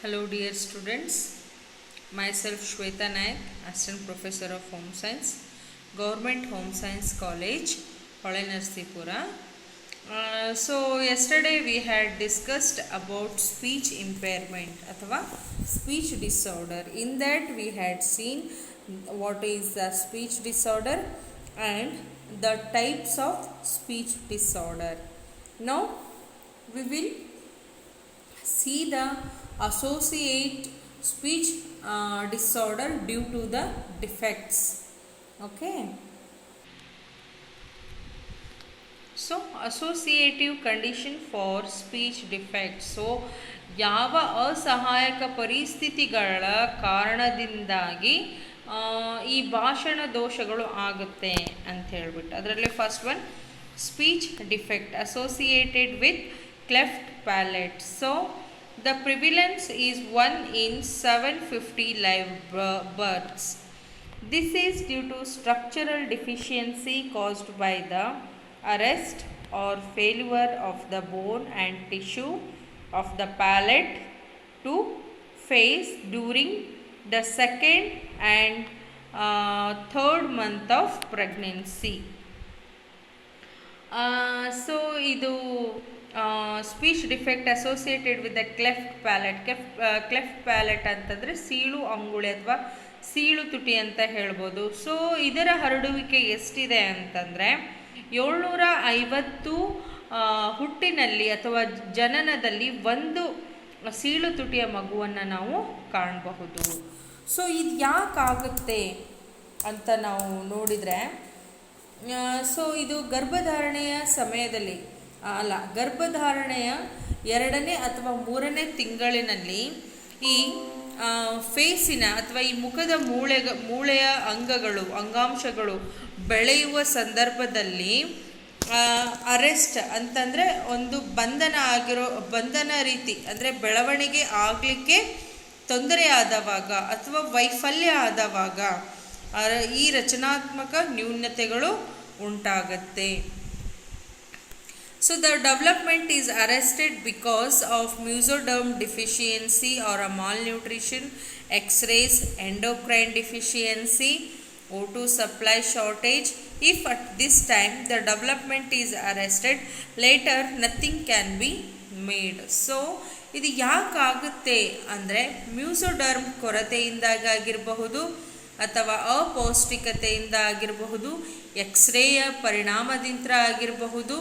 Hello dear students, myself Shweta Naik, Assistant Professor of Home Science, Government Home Science College, Hole Narsipura. So yesterday we had discussed about speech impairment अथवा speech disorder. In that we had seen what is the speech disorder and the types of speech disorder. Now we will see the associate speech disorder due to the defects. Okay, so associative condition for speech defects. So ಯಾವ ಅಸಹಾಯಕ ಪರಿಸ್ಥಿತಿಗಳ ಕಾರಣದಿಂದಾಗಿ ಈ ಭಾಷಣ ದೋಷಗಳು ಆಗುತ್ತೆ ಅಂತ ಹೇಳ್ಬಿಟ್ಟು ಅದರಲ್ಲಿ first one speech defect associated with cleft palate. So the prevalence is 1 in 750 live births. This is due to structural deficiency caused by the arrest or failure of the bone and tissue of the palate to face during the second and third month of pregnancy. So ಇದು speech defect associated with the cleft palette. Cleft palette ಅಂತಂದರೆ ಸೀಳು ಅಂಗುಳಿ ಅಥವಾ ಸೀಳು ತುಟಿ ಅಂತ ಹೇಳ್ಬೋದು. So ಇದರ ಹರಡುವಿಕೆ ಎಷ್ಟಿದೆ ಅಂತಂದರೆ 750 ಹುಟ್ಟಿನಲ್ಲಿ ಅಥವಾ ಜನನದಲ್ಲಿ ಒಂದು ಸೀಳು ತುಟಿಯ ಮಗುವನ್ನು ನಾವು ಕಾಣಬಹುದು. ಸೊ ಇದು ಯಾಕಾಗುತ್ತೆ ಅಂತ ನಾವು ನೋಡಿದರೆ, ಸೊ ಇದು ಗರ್ಭಧಾರಣೆಯ ಸಮಯದಲ್ಲಿ ಗರ್ಭಧಾರಣೆಯ 2ನೇ ಅಥವಾ 3ನೇ ತಿಂಗಳಿನಲ್ಲಿ ಈ ಫೇಸಿನ ಅಥವಾ ಈ ಮುಖದ ಮೂಳೆಯ ಅಂಗಾಂಶಗಳು ಬೆಳೆಯುವ ಸಂದರ್ಭದಲ್ಲಿ ಅರೆಸ್ಟ್ ಅಂತಂದರೆ ಒಂದು ಬಂಧನ ರೀತಿ ಅಂದರೆ ಬೆಳವಣಿಗೆ ಆಗಲಿಕ್ಕೆ ತೊಂದರೆ ಆದವಾಗ ಅಥವಾ ವೈಫಲ್ಯ ಆದವಾಗ ಈ ರಚನಾತ್ಮಕ ನ್ಯೂನತೆಗಳು ಉಂಟಾಗತ್ತೆ. So the development is arrested because of mesoderm deficiency or a malnutrition, X-rays, endocrine deficiency, O2 supply shortage. If at this time the development is arrested, later nothing can be made. So ಇದು ಯಾಕಾಗುತ್ತೆ ಅಂದರೆ ಮ್ಯೂಸೋಡರ್ಮ್ ಕೊರತೆಯಿಂದಾಗಿರಬಹುದು ಅಥವಾ ಅಪೌಷ್ಟಿಕತೆಯಿಂದ ಆಗಿರಬಹುದು, ಎಕ್ಸ್ರೇಯ ಪರಿಣಾಮದಿಂದ ಆಗಿರಬಹುದು,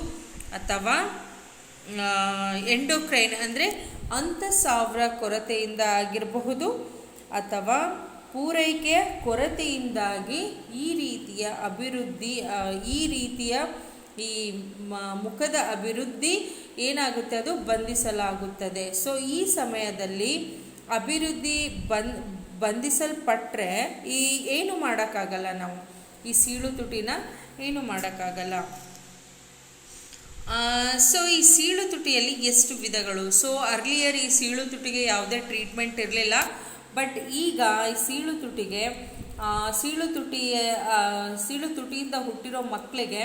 ಅಥವಾ endocrine ಅಂದರೆ ಅಂತಃಸ್ರಾವ ಕೊರತೆಯಿಂದ ಆಗಿರಬಹುದು, ಅಥವಾ ಪೂರೈಕೆಯ ಕೊರತೆಯಿಂದಾಗಿ ಈ ರೀತಿಯ ಈ ಮುಖದ ಅಭಿವೃದ್ಧಿ ಏನಾಗುತ್ತೆ, ಅದು ಬಂಧಿಸಲಾಗುತ್ತದೆ. ಸೊ ಈ ಸಮಯದಲ್ಲಿ ಅಭಿವೃದ್ಧಿ ಬಂಧಿಸಲ್ಪಟ್ಟರೆ ಏನು ಮಾಡೋಕ್ಕಾಗಲ್ಲ, ನಾವು ಈ ಸೀಳು ತುಟಿನ ಏನು ಮಾಡೋಕ್ಕಾಗಲ್ಲ. ಸೊ ಈ ಸೀಳು ತುಟಿಯಲ್ಲಿ ಎಷ್ಟು ವಿಧಗಳು? ಸೊ ಅರ್ಲಿಯರ್ ಈ ಸೀಳು ತುಟಿಗೆ ಯಾವುದೇ ಟ್ರೀಟ್ಮೆಂಟ್ ಇರಲಿಲ್ಲ. ಬಟ್ ಈಗ ಈ ಸೀಳು ತುಟಿಯಿಂದ ಹುಟ್ಟಿರೋ ಮಕ್ಕಳಿಗೆ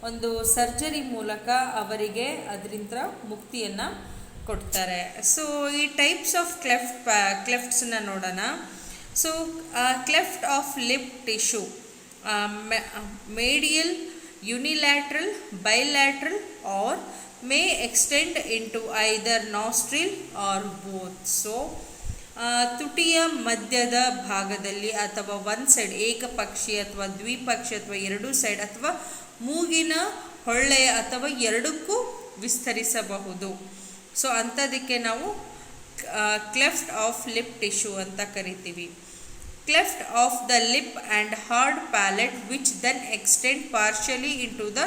ಒಂದು ಸರ್ಜರಿ ಮೂಲಕ ಅವರಿಗೆ ಅದರಿಂದ ಮುಕ್ತಿಯನ್ನು ಕೊಡ್ತಾರೆ. ಸೊ ಈ ಟೈಪ್ಸ್ ಆಫ್ ಕ್ಲೆಫ್ಟ್ಸನ್ನ ನೋಡೋಣ. So cleft of lip tissue, medial, unilateral, bilateral or may extend into either nostril or both. So ತುಟಿಯ ಮಧ್ಯದ ಭಾಗದಲ್ಲಿ ಅಥವಾ ಒಂದು ಸೈಡ್ ಏಕಪಕ್ಷಿ ಅಥವಾ ದ್ವಿಪಕ್ಷಿ ಅಥವಾ ಎರಡೂ ಸೈಡ್ ಅಥವಾ ಮೂಗಿನ ಹೊಳ್ಳೆಯ ಅಥವಾ ಎರಡಕ್ಕೂ ವಿಸ್ತರಿಸಬಹುದು. ಸೊ ಅಂಥದಕ್ಕೆ ನಾವು ಕ್ಲೆಫ್ಟ್ ಆಫ್ ಲಿಪ್ ಟಿಶ್ಯೂ ಅಂತ ಕರಿತೀವಿ. Cleft of the lip and hard palate which then extend partially into the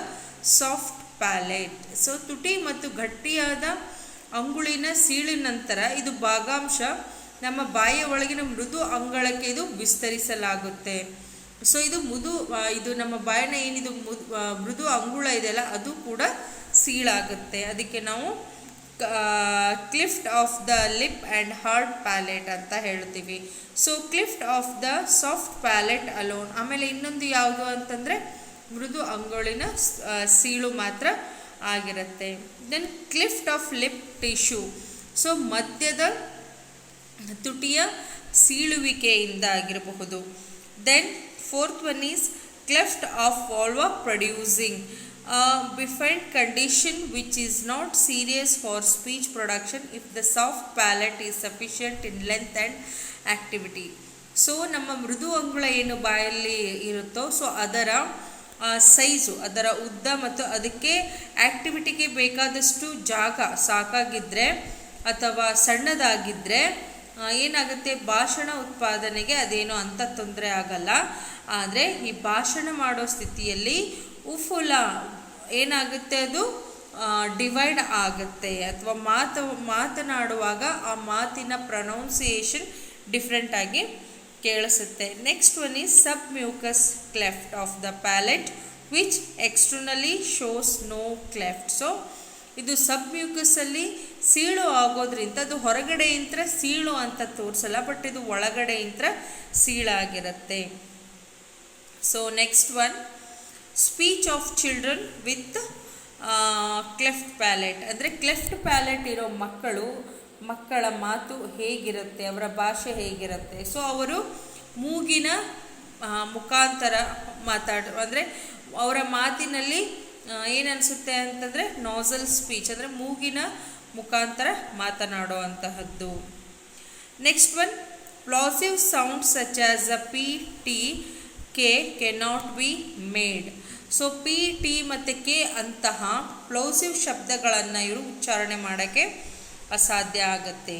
soft palate. So ತುಟಿ ಮತ್ತು ಗಟ್ಟಿಯಾದ ಅಂಗುಳಿನ ಸೀಳಿನ ನಂತರ ಇದು ಭಾಗಾಂಶ ನಮ್ಮ ಬಾಯಿಯ ಒಳಗಿನ ಮೃದು ಅಂಗಳಕ್ಕೆ ಇದು ವಿಸ್ತರಿಸಲಾಗುತ್ತೆ. ಸೊ ಇದು ನಮ್ಮ ಬಾಯಿನ ಏನಿದು ಮೃದು ಅಂಗುಳ ಇದೆಯಲ್ಲ ಅದು ಕೂಡ ಸೀಳಾಗುತ್ತೆ. ಅದಕ್ಕೆ ನಾವು cleft of the lip and hard palate ಅಂತ ಹೇಳ್ತೀವಿ. So cleft of the soft palate alone. ಆಮೇಲೆ ಇನ್ನೊಂದು ಯಾವುದು ಅಂತಂದರೆ ಮೃದು ಅಂಗುಳಿನ ಸೀಳು ಮಾತ್ರ ಆಗಿರುತ್ತೆ. Then cleft of lip tissue. So ಮಧ್ಯದ ತುಟಿಯ ಸೀಳುವಿಕೆಯಿಂದ ಆಗಿರಬಹುದು. Then fourth one is cleft of uvula producing bifid condition which is not serious for speech production if the soft palate is sufficient in length and activity. So ನಮ್ಮ ಮೃದು ಅಂಗುಳ ಏನು ಬಾಯಲ್ಲಿ ಇರುತ್ತೋ so ಅದರ ಸೈಜು, ಅದರ ಉದ್ದ ಮತ್ತು ಅದಕ್ಕೆ ಆ್ಯಕ್ಟಿವಿಟಿಗೆ ಬೇಕಾದಷ್ಟು ಜಾಗ ಸಾಕಾಗಿದ್ದರೆ ಅಥವಾ ಸಣ್ಣದಾಗಿದ್ದರೆ ಏನಾಗುತ್ತೆ, ಭಾಷಣ ಉತ್ಪಾದನೆಗೆ ಅದೇನೋ ಅಂಥ ತೊಂದರೆ ಆಗಲ್ಲ. ಆದರೆ ಈ ಭಾಷಣ ಮಾಡೋ ಸ್ಥಿತಿಯಲ್ಲಿ ಉಫುಲ ಏನಾಗುತ್ತೆ, ಅದು ಡಿವೈಡ್ ಆಗುತ್ತೆ ಅಥವಾ ಮಾತನಾಡುವಾಗ ಆ ಮಾತಿನ ಪ್ರೊನೌನ್ಸಿಯೇಷನ್ ಡಿಫ್ರೆಂಟಾಗಿ ಕೇಳಿಸುತ್ತೆ. Next one is sub mucous cleft of the palate which externally shows no cleft. So ಇದು ಸಬ್ ಮ್ಯೂಕಸಲ್ಲಿ ಸೀಳು ಆಗೋದ್ರಿಂದ ಅದು ಹೊರಗಡೆಯಿಂದ ಸೀಳು ಅಂತ ತೋರಿಸಲ್ಲ, ಬಟ್ ಇದು ಒಳಗಡೆಯಿಂದ ಸೀಳಾಗಿರುತ್ತೆ. So next one speech of children with cleft palate. ಅಂದರೆ ಕ್ಲೆಫ್ಟ್ ಪ್ಯಾಲೆಟ್ ಇರೋ ಮಕ್ಕಳ ಮಾತು ಹೇಗಿರುತ್ತೆ, ಅವರ ಭಾಷೆ ಹೇಗಿರುತ್ತೆ. ಸೊ ಅವರು ಮೂಗಿನ ಮುಖಾಂತರ ಅಂದರೆ ಅವರ ಮಾತಿನಲ್ಲಿ ಏನನ್ಸುತ್ತೆ ಅಂತಂದರೆ ನಾಸಲ್ ಸ್ಪೀಚ್, ಅಂದರೆ ಮೂಗಿನ ಮುಖಾಂತರ ಮಾತನಾಡೋ ಅಂತಹದ್ದು. Next one plosive sound such as a P T K cannot be made. So P T ಮತ್ತು ಕೆ ಅಂತಹ ಪ್ಲೋಸಿವ್ ಶಬ್ದಗಳನ್ನು ಇವರು ಉಚ್ಚಾರಣೆ ಮಾಡೋಕ್ಕೆ ಅಸಾಧ್ಯ ಆಗುತ್ತೆ.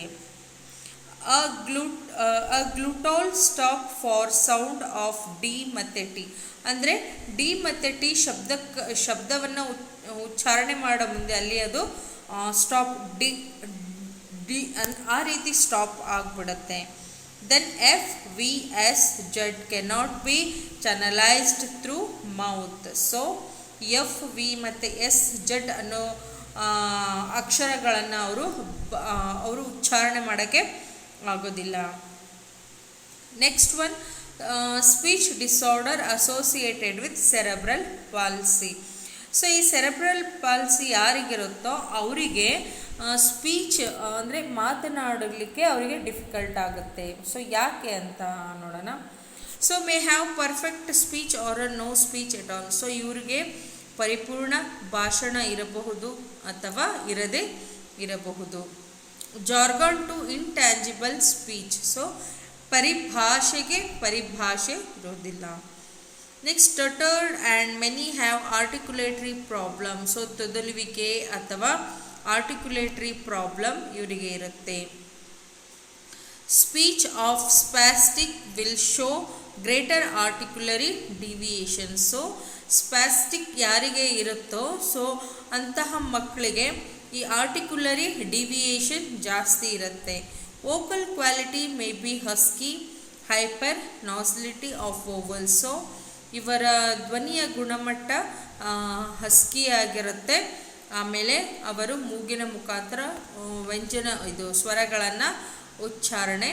A glottal stop for sound of D ಮತ್ತು ಟಿ. ಅಂದರೆ ಡಿ ಮತ್ತು ಟಿ ಶಬ್ದವನ್ನು ಉಚ್ಚಾರಣೆ ಮಾಡೋ ಮುಂದೆ ಅಲ್ಲಿ ಅದು ಸ್ಟಾಪ್ ಡಿ ಆ ರೀತಿ ಸ್ಟಾಪ್ ಆಗಿಬಿಡುತ್ತೆ. Then F V S Z cannot be channelized through mouth. So F V ಮತ್ತು ಎಸ್ ಜಡ್ ಅನ್ನೋ ಅಕ್ಷರಗಳನ್ನು ಅವರು ಉಚ್ಚಾರಣೆ ಮಾಡೋಕ್ಕೆ ಆಗೋದಿಲ್ಲ. Next one speech disorder associated with cerebral palsy. So ಈ ಸೆರೆಬ್ರಲ್ ಪಾಲ್ಸಿ ಯಾರಿಗಿರುತ್ತೋ ಅವರಿಗೆ ಸ್ಪೀಚ್ ಅಂದರೆ ಮಾತನಾಡಲಿಕ್ಕೆ ಅವರಿಗೆ ಡಿಫಿಕಲ್ಟ್ ಆಗುತ್ತೆ. ಸೊ ಯಾಕೆ ಅಂತ ನೋಡೋಣ. So may have perfect speech or no speech at all. So ಇವ್ರಿಗೆ ಪರಿಪೂರ್ಣ ಭಾಷಣ ಇರಬಹುದು ಅಥವಾ ಇರದೇ ಇರಬಹುದು. Jargon to intangible speech. So ಪರಿಭಾಷೆ ಇರೋದಿಲ್ಲ. Next stuttered and many have articulatory problem. So ತೊದಲುವಿಕೆ ಅಥವಾ ಆರ್ಟಿಕ್ಯುಲೇಟರಿ ಪ್ರಾಬ್ಲಮ್ ಇವರಿಗೆ ಇರುತ್ತೆ. Speech of spastic will show greater articulatory deviation. So spastic ಯಾರಿಗೆ ಇರುತ್ತೋ ಸೊ ಅಂತಹ ಮಕ್ಕಳಿಗೆ ಈ ಆರ್ಟಿಕ್ಯುಲರಿ ಡಿವಿಯೇಷನ್ ಜಾಸ್ತಿ ಇರುತ್ತೆ. Vocal quality may be husky, hyper nasality of vowel. So ಇವರ ಧ್ವನಿಯ ಗುಣಮಟ್ಟ ಹಸ್ಕಿ ಆಗಿರುತ್ತೆ. ಆಮೇಲೆ ಅವರು ಮೂಗಿನ ಮುಖಾಂತರ ಸ್ವರಗಳನ್ನು ಉಚ್ಚಾರಣೆ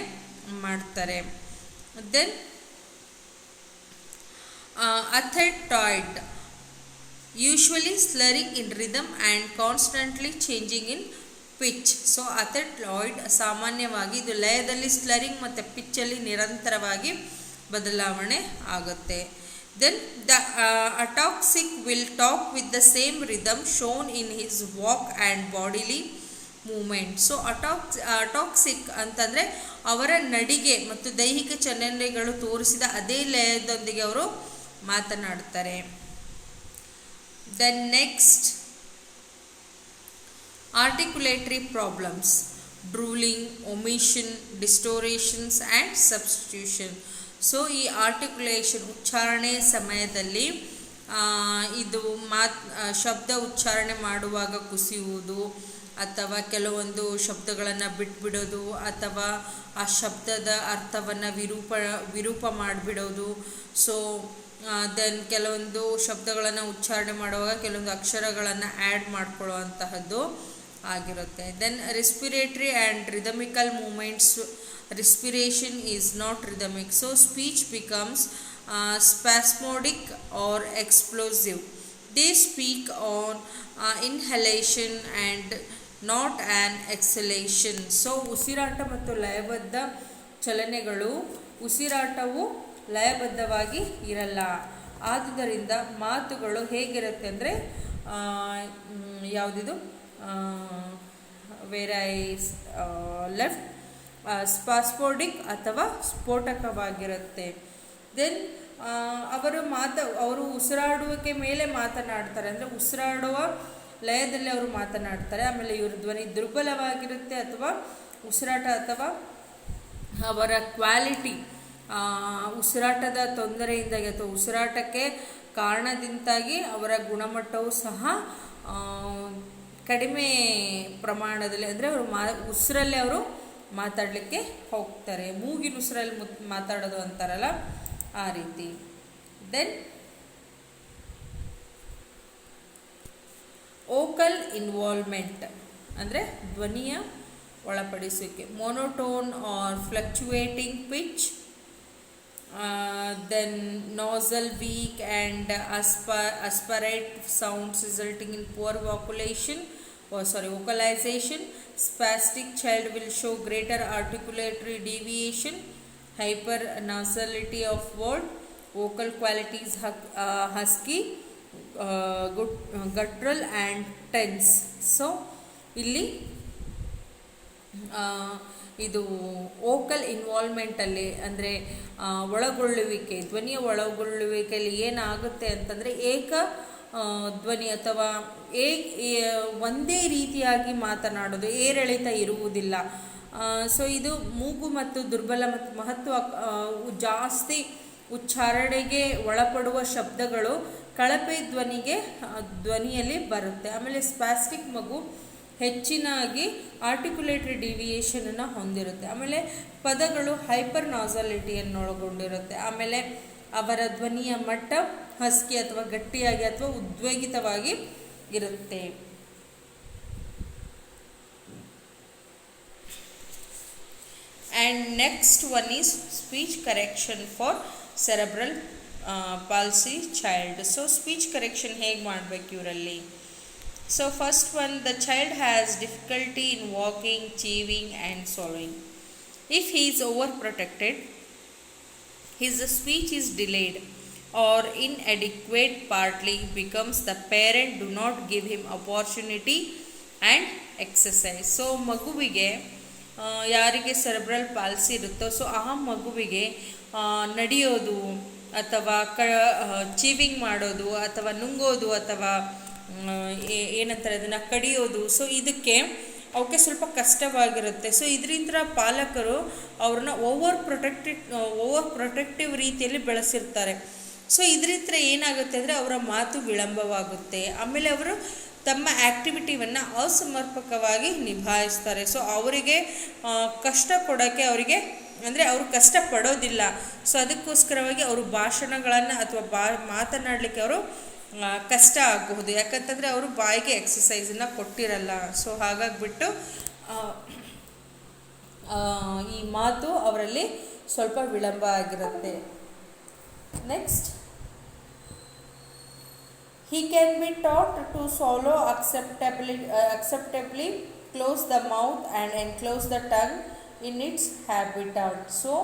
ಮಾಡ್ತಾರೆ. Then athetoid usually slurring in rhythm and constantly changing in pitch. So athetoid ಸಾಮಾನ್ಯವಾಗಿ ಇದು ಲಯದಲ್ಲಿ ಸ್ಲರಿಂಗ್ ಮತ್ತು ಪಿಚ್ಚಲ್ಲಿ ನಿರಂತರವಾಗಿ ಬದಲಾವಣೆ ಆಗುತ್ತೆ. Then the ataxic will talk with the same rhythm shown in his walk and bodily movement. So ataxic ಅಂತಂದರೆ ಅವರ ನಡಿಗೆ ಮತ್ತು ದೈಹಿಕ ಚಲನೆಗಳು ತೋರಿಸಿದ ಅದೇ ಲಯದೊಂದಿಗೆ ಅವರು ಮಾತನಾಡ್ತಾರೆ. Then next articulatory problems, drooling, omission, distortions and substitution. So ಈ ಆರ್ಟಿಕ್ಯುಲೇಷನ್ ಉಚ್ಚಾರಣೆ ಸಮಯದಲ್ಲಿ ಇದು ಶಬ್ದ ಉಚ್ಚಾರಣೆ ಮಾಡುವಾಗ ಕುಸಿಯುವುದು ಅಥವಾ ಕೆಲವೊಂದು ಶಬ್ದಗಳನ್ನು ಬಿಟ್ಬಿಡೋದು ಅಥವಾ ಆ ಶಬ್ದದ ಅರ್ಥವನ್ನು ವಿರೂಪ ಮಾಡಿಬಿಡೋದು. ಸೊ ದೆನ್ ಕೆಲವೊಂದು ಶಬ್ದಗಳನ್ನು ಉಚ್ಚಾರಣೆ ಮಾಡುವಾಗ ಕೆಲವೊಂದು ಅಕ್ಷರಗಳನ್ನು ಆ್ಯಡ್ ಮಾಡ್ಕೊಳ್ಳೋ ಅಂತಹದ್ದು ಆಗಿರುತ್ತೆ. Then respiratory and rhythmical movements. Respiration is not rhythmic, so speech becomes spasmodic or explosive. They speak on inhalation and not an ಎಕ್ಸಲೇಷನ್. So ಉಸಿರಾಟ ಮತ್ತು ಲಯಬದ್ಧ ಚಲನೆಗಳು, ಉಸಿರಾಟವು ಲಯಬದ್ಧವಾಗಿ ಇರಲ್ಲ. ಆದುದರಿಂದ ಮಾತುಗಳು ಹೇಗಿರುತ್ತೆ ಅಂದರೆ ಯಾವುದಿದು ವೇರ್ ಐ ಲೆಫ್ಟ್ ಸ್ಪಾಸ್ಪೋಡಿಕ್ ಅಥವಾ ಸ್ಫೋಟಕವಾಗಿರುತ್ತೆ. ದೆನ್ ಅವರು ಉಸಿರಾಡುವಿಕೆ ಮೇಲೆ ಮಾತನಾಡ್ತಾರೆ, ಅಂದರೆ ಉಸಿರಾಡುವ ಲಯದಲ್ಲಿ ಅವರು ಮಾತನಾಡ್ತಾರೆ. ಆಮೇಲೆ ಇವ್ರ ಧ್ವನಿ ದುರ್ಬಲವಾಗಿರುತ್ತೆ ಅಥವಾ ಉಸಿರಾಟ ಅಥವಾ ಅವರ ಕ್ವಾಲಿಟಿ ಉಸಿರಾಟದ ತೊಂದರೆಯಿಂದಾಗಿ ಅಥವಾ ಉಸಿರಾಟಕ್ಕೆ ಕಾರಣದಿಂದಾಗಿ ಅವರ ಗುಣಮಟ್ಟವು ಸಹ ಕಡಿಮೆ ಪ್ರಮಾಣದಲ್ಲಿ, ಅಂದರೆ ಅವರು ಉಸಿರಲ್ಲಿ ಅವರು ಮಾತಾಡಲಿಕ್ಕೆ ಹೋಗ್ತಾರೆ, ಮೂಗಿನ ಉಸಿರಲ್ಲಿ ಮಾತಾಡೋದು ಅಂತಾರಲ್ಲ ಆ ರೀತಿ. ದೆನ್ ವೋಕಲ್ ಇನ್ವಾಲ್ವ್ಮೆಂಟ್ ಅಂದರೆ ಧ್ವನಿಯ ಒಳಪಡಿಸುವಿಕೆ, monotone or fluctuating pitch, then nasal weak and aspirate sounds resulting in poor vocalization. Spastic child will show greater articulatory deviation, hypernasality of word, vocal qualities husky, guttural and tense. So ಇಲ್ಲಿ ಇದು vocal ಇನ್ವಾಲ್ವ್ಮೆಂಟಲ್ಲಿ ಅಂದರೆ ಒಳಗೊಳ್ಳುವಿಕೆ, ಧ್ವನಿಯ ಒಳಗೊಳ್ಳುವಿಕೆಯಲ್ಲಿ ಏನಾಗುತ್ತೆ ಅಂತಂದರೆ ಧ್ವನಿ ಅಥವಾ ಒಂದೇ ರೀತಿಯಾಗಿ ಮಾತನಾಡೋದು, ಏರಿಳಿತ ಇರುವುದಿಲ್ಲ. ಸೊ ಇದು ಮೂಗು ಮತ್ತು ದುರ್ಬಲ ಮತ್ತು ಮಹತ್ವ ಜಾಸ್ತಿ ಉಚ್ಚಾರಣೆಗೆ ಒಳಪಡುವ ಶಬ್ದಗಳು ಕಳಪೆ ಧ್ವನಿಯಲ್ಲಿ ಬರುತ್ತೆ. ಆಮೇಲೆ ಸ್ಪಾಸ್ಟಿಕ್ ಮಗು ಹೆಚ್ಚಿನಾಗಿ ಆರ್ಟಿಕ್ಯುಲೇಟರಿ ಡಿವಿಯೇಷನನ್ನು ಹೊಂದಿರುತ್ತೆ. ಆಮೇಲೆ ಪದಗಳು ಹೈಪರ್ ನಾಸಾಲಿಟಿಯನ್ನು ಒಳಗೊಂಡಿರುತ್ತೆ. ಆಮೇಲೆ ಅವರ ಧ್ವನಿಯ ಮಟ್ಟ ಹಸ್ಕಿ ಅಥವಾ ಗಟ್ಟಿಯಾಗಿ ಅಥವಾ ಉದ್ವೇಗಿತವಾಗಿ ಇರುತ್ತೆ. And next one is speech correction for cerebral policy child. So speech correction ಹೇಗೆ ಮಾಡಬೇಕು ಇವರಲ್ಲಿ? So first one, the child has difficulty in walking, chewing and swallowing. If he is overprotected, his speech is delayed or inadequate, partly becomes the parent do not give him opportunity and exercise. So ಮಗುವಿಗೆ ಯಾರಿಗೆ cerebral policy ಇರುತ್ತೋ so ಆ ಮಗುವಿಗೆ ನಡೆಯೋದು ಅಥವಾ chewing ಮಾಡೋದು ಅಥವಾ ನುಂಗೋದು ಅಥವಾ ಏನಂತಾರೆ ಅದನ್ನು ಕಡಿಯೋದು, ಸೊ ಅವಕ್ಕೆ ಸ್ವಲ್ಪ ಕಷ್ಟವಾಗಿರುತ್ತೆ. ಸೊ ಇದರಿಂದ ಪಾಲಕರು ಅವ್ರನ್ನ ಓವರ್ ಪ್ರೊಟೆಕ್ಟಿವ್ ರೀತಿಯಲ್ಲಿ ಬೆಳೆಸಿರ್ತಾರೆ. ಸೊ ಇದರಿಂದ ಏನಾಗುತ್ತೆ ಅಂದರೆ ಅವರ ಮಾತು ವಿಳಂಬವಾಗುತ್ತೆ. ಆಮೇಲೆ ಅವರು ತಮ್ಮ ಆ್ಯಕ್ಟಿವಿಟಿವನ್ನು ಅಸಮರ್ಪಕವಾಗಿ ನಿಭಾಯಿಸ್ತಾರೆ. ಸೊ ಅವರಿಗೆ ಕಷ್ಟ ಕೊಡೋಕ್ಕೆ ಅವರಿಗೆ ಅಂದರೆ ಅವರು ಕಷ್ಟಪಡೋದಿಲ್ಲ. ಸೊ ಅದಕ್ಕೋಸ್ಕರವಾಗಿ ಅವರು ಭಾಷಣಗಳನ್ನು ಅಥವಾ ಮಾತನಾಡಲಿಕ್ಕೆ ಅವರು ಕಷ್ಟ ಆಗಬಹುದು. ಯಾಕಂತಂದರೆ ಅವರು ಬಾಯಿಗೆ ಎಕ್ಸಸೈಸನ್ನು ಕೊಟ್ಟಿರಲ್ಲ. ಸೊ ಹಾಗಾಗಿಬಿಟ್ಟು ಈ ಮಾತು ಅವರಲ್ಲಿ ಸ್ವಲ್ಪ ವಿಳಂಬ ಆಗಿರುತ್ತೆ. Next, he can be taught to swallow acceptably, close the mouth and enclose the tongue in its habitat. So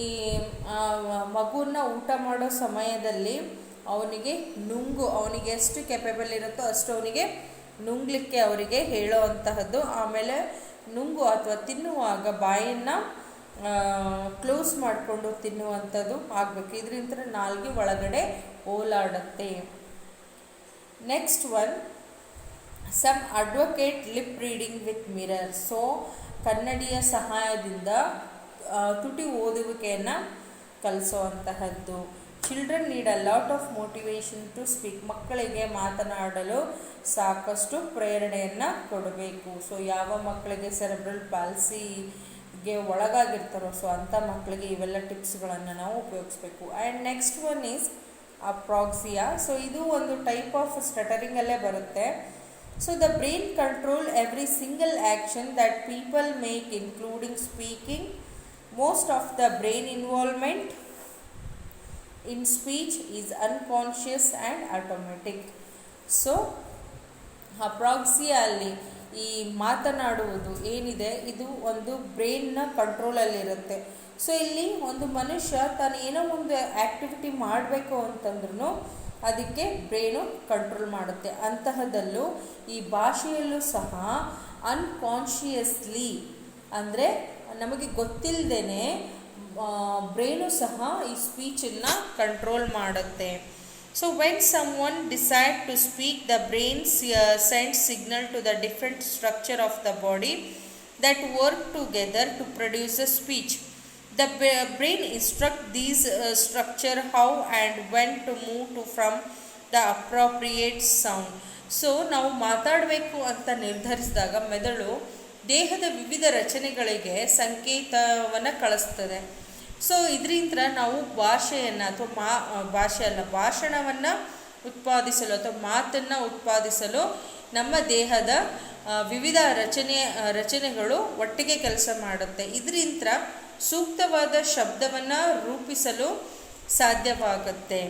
ಈ ಮಗುನ ಊಟ ಮಾಡೋ ಸಮಯದಲ್ಲಿ ಅವನಿಗೆ ಅವನಿಗೆ ಎಷ್ಟು ಕೆಪಬಲ್ ಇರುತ್ತೋ ಅಷ್ಟು ಅವನಿಗೆ ನುಂಗ್ಲಿಕ್ಕೆ ಅವರಿಗೆ ಹೇಳೋ ಅಂತಹದ್ದು. ಆಮೇಲೆ ನುಂಗು ಅಥವಾ ತಿನ್ನುವಾಗ ಬಾಯನ್ನು ಕ್ಲೋಸ್ ಮಾಡಿಕೊಂಡು ತಿನ್ನುವಂಥದ್ದು ಆಗಬೇಕು. ಇದರಿಂದ ನಾಲ್ಗೆ ಒಳಗಡೆ ಓಲಾಡುತ್ತೆ. Next one, some advocate lip reading with mirror. So ಕನ್ನಡಿಯ ಸಹಾಯದಿಂದ ತುಟಿ ಓದುವಿಕೆಯನ್ನು ಕಲಿಸೋವಂತಹದ್ದು. Children need a lot of motivation to speak. ಮಕ್ಕಳಿಗೆ ಮಾತನಾಡಲು ಸಾಕಷ್ಟು ಪ್ರೇರಣೆಯನ್ನು ಕೊಡಬೇಕು. ಸೊ ಯಾವ ಮಕ್ಕಳಿಗೆ ಸೆರೆಬ್ರಲ್ ಪಾಲ್ಸಿಗೆ ಒಳಗಾಗಿರ್ತಾರೋ ಸೊ ಅಂಥ ಮಕ್ಕಳಿಗೆ ಇವೆಲ್ಲ ಟಿಪ್ಸ್ಗಳನ್ನು ನಾವು ಉಪಯೋಗಿಸ್ಬೇಕು. And next one is apraxia. So ಇದು ಒಂದು ಟೈಪ್ ಆಫ್ ಸ್ಟಟರಿಂಗಲ್ಲೇ ಬರುತ್ತೆ. So the brain control every single action that people make including speaking. Most of the brain involvement in speech is unconscious and automatic. So apraxia ಅಲ್ಲಿ ಈ ಮಾತನಾಡುವುದು ಏನಿದೆ ಇದು ಒಂದು ಬ್ರೈನ್ನ ಕಂಟ್ರೋಲಲ್ಲಿರುತ್ತೆ. ಸೊ ಇಲ್ಲಿ ಒಂದು ಮನುಷ್ಯ ತಾನು ಏನೋ ಒಂದು ಆ್ಯಕ್ಟಿವಿಟಿ ಮಾಡಬೇಕು ಅಂತಂದ್ರೂ ಅದಕ್ಕೆ ಬ್ರೈನು ಕಂಟ್ರೋಲ್ ಮಾಡುತ್ತೆ. ಅಂತಹದಲ್ಲೂ ಈ ಭಾಷೆಯಲ್ಲೂ ಸಹ ಅನ್ಕಾನ್ಷಿಯಸ್ಲಿ ಅಂದರೆ ನಮಗೆ ಗೊತ್ತಿಲ್ಲದೇ ಬ್ರೈನು ಸಹ ಈ ಸ್ಪೀಚನ್ನು ಕಂಟ್ರೋಲ್ ಮಾಡುತ್ತೆ. So when someone decides to speak, the brain sends signal to the different structure of the body that work together to produce a speech. The brain instructs these structure how and when to move to from the appropriate sound. So ನಾವು ಮಾತಾಡಬೇಕು ಅಂತ ನಿರ್ಧರಿಸಿದಾಗ ಮೆದುಳು ದೇಹದ ವಿವಿಧ ರಚನೆಗಳಿಗೆ ಸಂಕೇತವನ್ನು ಕಳಿಸ್ತದೆ. So ಇದರಿಂದ ನಾವು ಭಾಷೆಯನ್ನು ಅಥವಾ ಭಾಷಣವನ್ನು ಉತ್ಪಾದಿಸಲು ಅಥವಾ ಮಾತನ್ನು ಉತ್ಪಾದಿಸಲು ನಮ್ಮ ದೇಹದ ವಿವಿಧ ರಚನೆಗಳು ಒಟ್ಟಿಗೆ ಕೆಲಸ ಮಾಡುತ್ತೆ. ಇದರಿಂದ ಸೂಕ್ತವಾದ ಶಬ್ದವನ್ನು ರೂಪಿಸಲು ಸಾಧ್ಯವಾಗುತ್ತೆ.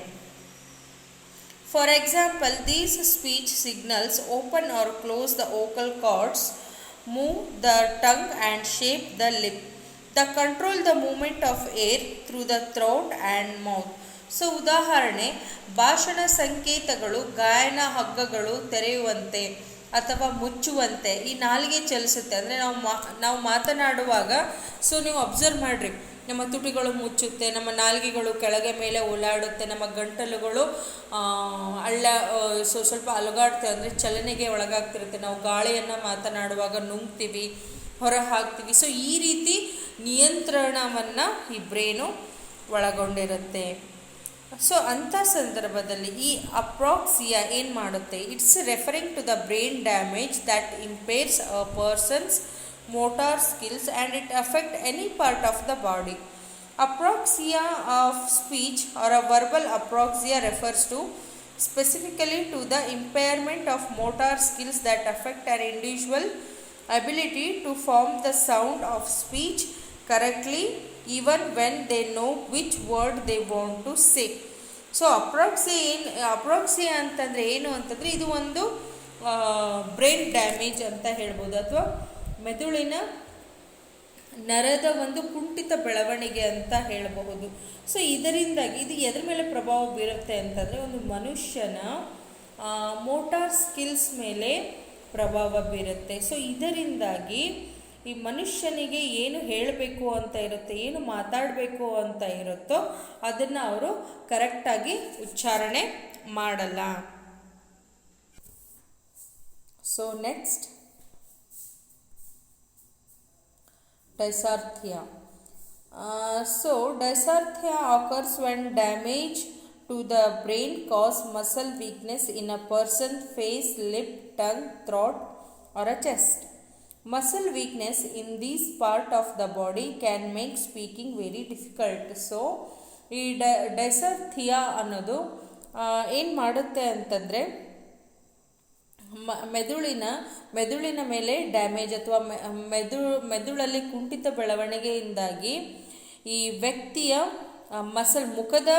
For example, these speech signals open or close the vocal cords, move the tongue and shape the lip, the control the movement of air through the throat and mouth. So ಉದಾಹರಣೆ, ಭಾಷಣ ಸಂಕೇತಗಳು ಗಾಯನ ಹಗ್ಗಗಳು ತೆರೆಯುವಂತೆ ಅಥವಾ ಮುಚ್ಚುವಂತೆ ಈ ನಾಲಿಗೆ ಚಲಿಸುತ್ತೆ. ಅಂದರೆ ನಾವು ಮಾತನಾಡುವಾಗ ಸೊ ನೀವು ಅಬ್ಸರ್ವ್ ಮಾಡಿರಿ, ನಮ್ಮ ತುಟಿಗಳು ಮುಚ್ಚುತ್ತೆ, ನಮ್ಮ ನಾಲಿಗೆಗಳು ಕೆಳಗೆ ಮೇಲೆ ಓಲಾಡುತ್ತೆ, ನಮ್ಮ ಗಂಟಲುಗಳು ಸ್ವಲ್ಪ ಅಲುಗಾಡ್ತೇವೆ, ಅಂದರೆ ಚಲನೆಗೆ ಒಳಗಾಗ್ತಿರುತ್ತೆ. ನಾವು ಗಾಳಿಯನ್ನು ಮಾತನಾಡುವಾಗ ನುಂಗ್ತೀವಿ, ಹೊರ ಹಾಕ್ತೀವಿ. ಸೊ ಈ ರೀತಿ ನಿಯಂತ್ರಣವನ್ನು ಈ ಬ್ರೈನು ಒಳಗೊಂಡಿರುತ್ತೆ. ಸೊ ಅಂಥ ಸಂದರ್ಭದಲ್ಲಿ ಈ ಅಪ್ರಾಕ್ಸಿಯಾ ಏನು ಮಾಡುತ್ತೆ? It's referring to the brain damage that impairs a person's motor skills and it affect any part of the body. Apraxia of speech or a verbal apraxia refers to specifically to the impairment of motor skills that affect an individual ability to form the sound of speech correctly even when they know which word they want to say. So apraxia ಅಂತಂದರೆ ಏನು ಅಂತಂದರೆ ಇದು ಒಂದು brain damage ಅಂತ ಹೇಳ್ಬೋದು, ಅಥವಾ ಮೆದುಳಿನ ನರದ ಒಂದು ಕುಂಠಿತ ಬೆಳವಣಿಗೆ ಅಂತ ಹೇಳಬಹುದು. ಸೊ ಇದರಿಂದಾಗಿ ಇದು ಎದ್ರ ಮೇಲೆ ಪ್ರಭಾವ ಬೀರುತ್ತೆ ಅಂತಂದರೆ ಒಂದು ಮನುಷ್ಯನ ಮೋಟಾರ್ ಸ್ಕಿಲ್ಸ್ ಮೇಲೆ ಪ್ರಭಾವ ಬೀರುತ್ತೆ. ಸೊ ಇದರಿಂದಾಗಿ ಈ ಮನುಷ್ಯನಿಗೆ ಏನು ಹೇಳಬೇಕು ಅಂತ ಇರುತ್ತೆ, ಏನು ಮಾತಾಡಬೇಕು ಅಂತ ಇರುತ್ತೋ ಅದನ್ನು ಅವರು ಕರೆಕ್ಟಾಗಿ ಉಚ್ಚಾರಣೆ ಮಾಡಲ್ಲ. So next, dysarthria. So dysarthria occurs when damage to the brain cause muscle weakness in a person's face, lip, tongue, throat or a chest. Muscle weakness in this part of the body can make speaking very difficult. So ಈ ಡೈಸರ್ಥಿಯಾ ಅನ್ನೋದು ಏನು ಮಾಡುತ್ತೆ ಅಂತಂದರೆ ಮೆದುಳಿನ ಮೇಲೆ damage ಅಥವಾ ಮೆದುಳಲ್ಲಿ ಕುಂಠಿತ ಬೆಳವಣಿಗೆಯಿಂದಾಗಿ ಈ ವ್ಯಕ್ತಿಯ ಮುಖದ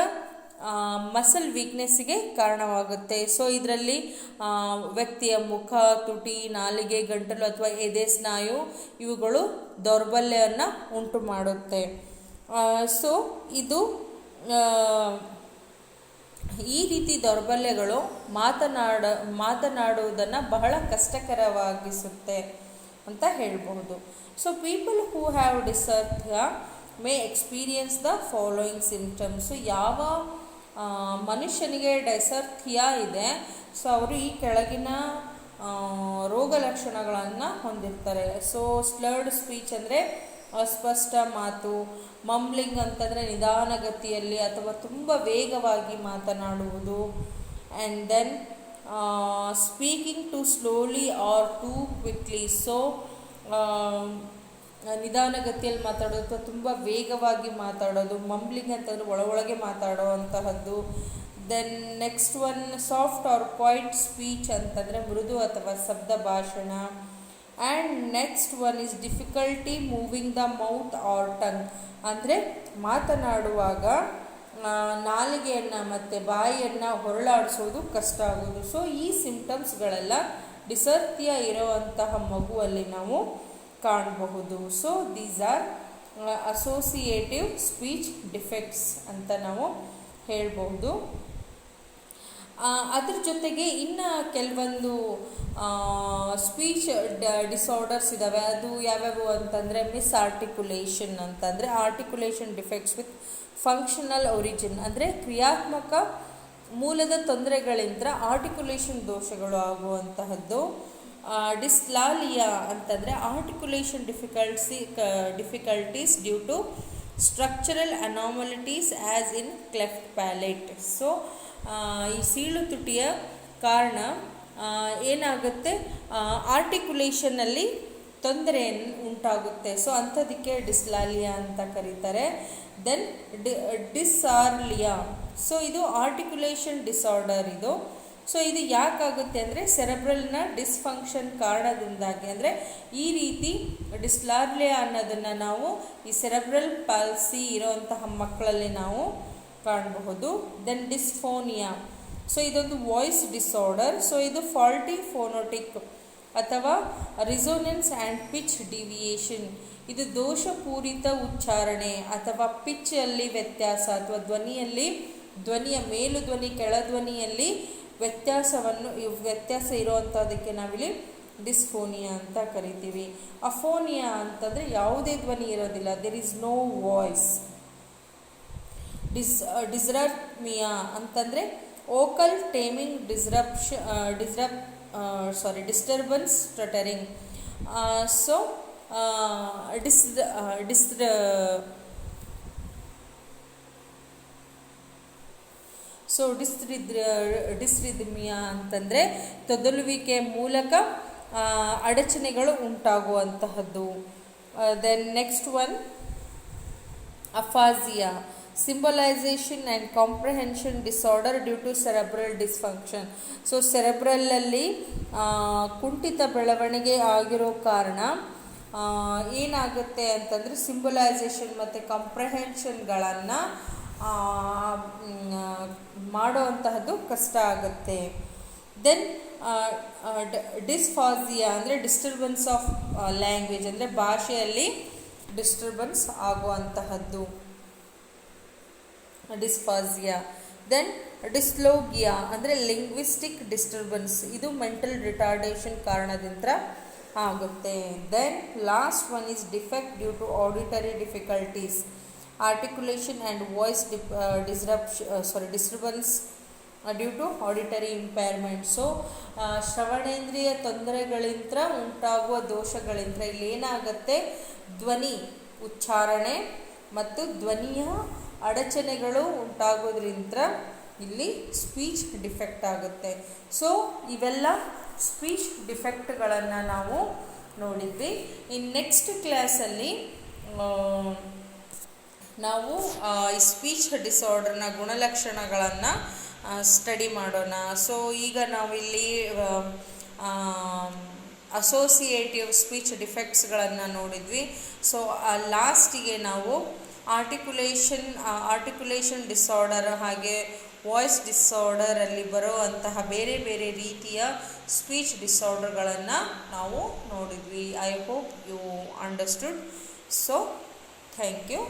ಮಸಲ್ ವೀಕ್ನೆಸ್ಸಿಗೆ ಕಾರಣವಾಗುತ್ತೆ. ಸೊ ಇದರಲ್ಲಿ ವ್ಯಕ್ತಿಯ ಮುಖ, ತುಟಿ, ನಾಲಿಗೆ, ಗಂಟಲು ಅಥವಾ ಎದೆ ಸ್ನಾಯು ಇವುಗಳು ದೌರ್ಬಲ್ಯವನ್ನು ಉಂಟು ಮಾಡುತ್ತೆ. ಸೊ ಇದು ಈ ರೀತಿ ದೌರ್ಬಲ್ಯಗಳು ಮಾತನಾಡುವುದನ್ನು ಬಹಳ ಕಷ್ಟಕರವಾಗಿಸುತ್ತೆ ಅಂತ ಹೇಳಬಹುದು. So people who have dysarthria may experience the following symptoms. ಯಾವ ಮನುಷ್ಯನಿಗೆ ಡೈಸರ್ಥಿಯಾ ಇದೆ ಸೊ ಅವರು ಈ ಕೆಳಗಿನ ರೋಗ ಲಕ್ಷಣಗಳನ್ನು ಹೊಂದಿರ್ತಾರೆ. ಸೊ ಸ್ಲರ್ಡ್ ಸ್ಪೀಚ್ ಅಂದರೆ ಅಸ್ಪಷ್ಟ ಮಾತು, ಮಂಬ್ಲಿಂಗ್ ಅಂತಂದರೆ ನಿಧಾನಗತಿಯಲ್ಲಿ ಅಥವಾ ತುಂಬ ವೇಗವಾಗಿ ಮಾತನಾಡುವುದು, and then speaking to slowly or too quickly. So ನಿಧಾನಗತಿಯಲ್ಲಿ ಮಾತಾಡೋದು ಅಥವಾ ತುಂಬ ವೇಗವಾಗಿ ಮಾತಾಡೋದು. ಮಂಬ್ಲಿಂಗ್ ಅಂತಂದರೆ ಒಳಗೆ ಮಾತಾಡೋ ಅಂತಹದ್ದು. Then next one soft or quiet speech ಅಂತಂದರೆ ಮೃದು ಅಥವಾ ಶಬ್ದ ಭಾಷಣ. And next one is difficulty moving the mouth or tongue, ಅಂದರೆ ಮಾತನಾಡುವಾಗ ನಾಲಿಗೆಯನ್ನು ಮತ್ತು ಬಾಯಿಯನ್ನು ಹೊರಳಾಡಿಸೋದು ಕಷ್ಟ ಆಗೋದು. ಸೊ ಈ ಸಿಂಪ್ಟಮ್ಸ್ಗಳೆಲ್ಲ ಡಿಸರ್ಥಿಯ ಇರುವಂತಹ ಮಗುವಲ್ಲಿ ನಾವು ಕಾಣಬಹುದು. So these are associative speech defects ಅಂತ ನಾವು ಹೇಳ್ಬೋದು. ಅದ್ರ ಜೊತೆಗೆ ಇನ್ನು ಕೆಲವೊಂದು ಸ್ಪೀಚ್ ಡಿಸಾರ್ಡರ್ಸ್ ಇದ್ದಾವೆ. ಅದು ಯಾವ್ಯಾವು ಅಂತಂದರೆ ಮಿಸ್ ಆರ್ಟಿಕ್ಯುಲೇಷನ್ ಅಂತಂದರೆ articulation defects with functional origin, ಅಂದರೆ ಕ್ರಿಯಾತ್ಮಕ ಮೂಲದ ತೊಂದರೆಗಳಿಂದ ಆರ್ಟಿಕ್ಯುಲೇಷನ್ ದೋಷಗಳು ಆಗುವಂತಹದ್ದು. ಡಿಸ್ಲಾಲಿಯಾ ಅಂತಂದರೆ articulation difficulties due to structural anomalies as in cleft palate. So ಈ ಸೀಳು ತುಟಿಯ ಕಾರಣ ಏನಾಗುತ್ತೆ, ಆರ್ಟಿಕ್ಯುಲೇಷನಲ್ಲಿ ತೊಂದರೆ ಉಂಟಾಗುತ್ತೆ. ಸೊ ಅಂಥದಕ್ಕೆ ಡಿಸ್ಲಾಲಿಯಾ ಅಂತ ಕರೀತಾರೆ. ದೆನ್ ಡಿಸಾರ್ಲಿಯಾ, ಸೊ ಇದು ಆರ್ಟಿಕ್ಯುಲೇಷನ್ ಡಿಸಾರ್ಡರ್ ಇದು. ಸೊ ಇದು ಯಾಕಾಗುತ್ತೆ ಅಂದರೆ ಸೆರೆಬ್ರಲ್ನ ಡಿಸ್ಫಂಕ್ಷನ್ ಕಾರಣದಿಂದಾಗಿ, ಅಂದರೆ ಈ ರೀತಿ ಡಿಸ್ಲಾರ್ಲಿಯಾ ಅನ್ನೋದನ್ನು ನಾವು ಈ ಸೆರೆಬ್ರಲ್ ಪಾಲ್ಸಿ ಇರೋವಂತಹ ಮಕ್ಕಳಲ್ಲಿ ನಾವು ಕಾಣಬಹುದು. ದೆನ್ ಡಿಸ್ಫೋನಿಯಾ, ಸೊ ಇದೊಂದು ವಾಯ್ಸ್ ಡಿಸಾರ್ಡರ್. ಸೊ ಇದು ಫಾಲ್ಟಿ ಫೋನೋಟಿಕ್ ಅಥವಾ ರಿಸೋನೆನ್ಸ್ ಆ್ಯಂಡ್ ಪಿಚ್ ಡಿವಿಯೇಷನ್, ಇದು ದೋಷಪೂರಿತ ಉಚ್ಚಾರಣೆ ಅಥವಾ ಪಿಚ್ಚಲ್ಲಿ ವ್ಯತ್ಯಾಸ ಅಥವಾ ಧ್ವನಿಯ ಮೇಲು ಧ್ವನಿ ಕೆಳಧ್ವನಿಯಲ್ಲಿ ವ್ಯತ್ಯಾಸ ಇರುವಂಥದ್ದಕ್ಕೆ ನಾವಿಲ್ಲಿ ಡಿಸ್ಫೋನಿಯಾ ಅಂತ ಕರಿತೀವಿ. ಅಫೋನಿಯಾ ಅಂತಂದರೆ ಯಾವುದೇ ಧ್ವನಿ ಇರೋದಿಲ್ಲ, there is no voice. Dysrhythmia ಅಂತಂದರೆ vocal timing disturbance stuttering. So dysrhythmia ಅಂತಂದರೆ ತೊದಲುವಿಕೆ ಮೂಲಕ ಅಡಚಣೆಗಳು ಉಂಟಾಗುವಂತಹದ್ದು. Then next one aphasia, symbolization and comprehension disorder due to cerebral dysfunction. So ಸೆರೆಬ್ರಲ್ಲಲ್ಲಿ ಕುಂಠಿತ ಬೆಳವಣಿಗೆ ಆಗಿರೋ ಕಾರಣ ಏನಾಗುತ್ತೆ ಅಂತಂದರೆ ಸಿಂಬಲೈಸೇಷನ್ ಮತ್ತು ಕಾಂಪ್ರಹೆನ್ಷನ್ಗಳನ್ನು ಮಾಡುವಂತಹದ್ದು ಕಷ್ಟ ಆಗುತ್ತೆ. ದೆನ್ ಡಿಸ್ಫಾಸಿಯಾ ಅಂದರೆ ಡಿಸ್ಟರ್ಬೆನ್ಸ್ ಆಫ್ ಲ್ಯಾಂಗ್ವೇಜ್, ಅಂದರೆ ಭಾಷೆಯಲ್ಲಿ ಡಿಸ್ಟರ್ಬೆನ್ಸ್ ಆಗುವಂತಹದ್ದು ಡಿಸ್ಫಾಸಿಯಾ. ದೆನ್ ಡಿಸ್ಲೋಗಿಯಾ ಅಂದರೆ ಲಿಂಗ್ವಿಸ್ಟಿಕ್ ಡಿಸ್ಟರ್ಬೆನ್ಸ್, ಇದು ಮೆಂಟಲ್ ರಿಟಾರ್ಡೇಷನ್ ಕಾರಣದಿಂದ ಆಗುತ್ತೆ. Then last one is defect due to auditory difficulties, articulation and voice disturbance due to auditory impairment. So ಶ್ರವಣೇಂದ್ರಿಯ ತೊಂದರೆಗಳಿಂದ ಉಂಟಾಗುವ ದೋಷಗಳಿಂದ ಇಲ್ಲಿ ಏನಾಗುತ್ತೆ, ಧ್ವನಿ ಉಚ್ಚಾರಣೆ ಮತ್ತು ಧ್ವನಿಯ ಅಡಚಣೆಗಳು ಉಂಟಾಗೋದ್ರಿಂದ ಇಲ್ಲಿ ಸ್ಪೀಚ್ ಡಿಫೆಕ್ಟ್ ಆಗುತ್ತೆ. ಸೊ ಇವೆಲ್ಲ ಸ್ಪೀಚ್ ಡಿಫೆಕ್ಟ್ಗಳನ್ನು ನಾವು ನೋಡಿದ್ವಿ. ಇನ್ನು ನೆಕ್ಸ್ಟ್ ಕ್ಲಾಸಲ್ಲಿ ನಾವು ಈ ಸ್ಪೀಚ್ ಡಿಸಾರ್ಡರ್ನ ಗುಣಲಕ್ಷಣಗಳನ್ನು ಸ್ಟಡಿ ಮಾಡೋಣ. ಸೊ ಈಗ ನಾವಿಲ್ಲಿ ಅಸೋಸಿಯೇಟಿವ್ ಸ್ಪೀಚ್ ಡಿಫೆಕ್ಟ್ಸ್ಗಳನ್ನು ನೋಡಿದ್ವಿ. ಸೊ ಲಾಸ್ಟಿಗೆ ನಾವು ಆರ್ಟಿಕ್ಯುಲೇಷನ್ ಡಿಸಾರ್ಡರ್ ಹಾಗೆ ವಾಯ್ಸ್ ಡಿಸಾರ್ಡರಲ್ಲಿ ಬರುವಂತಹ ಬೇರೆ ಬೇರೆ ರೀತಿಯ ಸ್ಪೀಚ್ ಡಿಸಾರ್ಡರ್ಗಳನ್ನು ನಾವು ನೋಡಿದ್ವಿ. I hope you understood. So thank you.